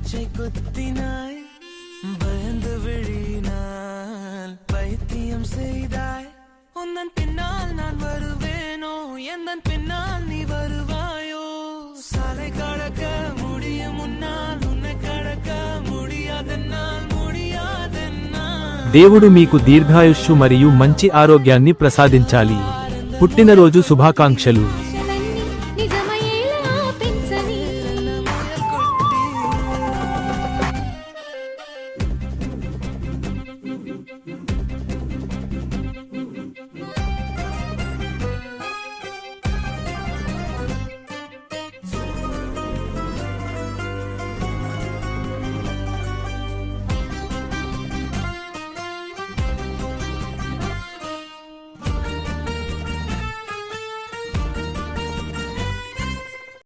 பச்சை குத்தினாய் பயந்து விழினால் பைத்தியம் செய்தாய் உந்தன் பின்னால் நான் வருவேனோ எந்தன் பின்னால் நீ வருவாயோ சாலை கடக்க முடியும் முன்னால் உன்னை கடக்க முடியாదెన్னால் దేవుడు మీకు దీర్ఘాయుష్షు మరియు మంచి ఆరోగ్యాన్ని ప్రసాదించాలి. పుట్టినరోజు శుభాకాంక్షలు.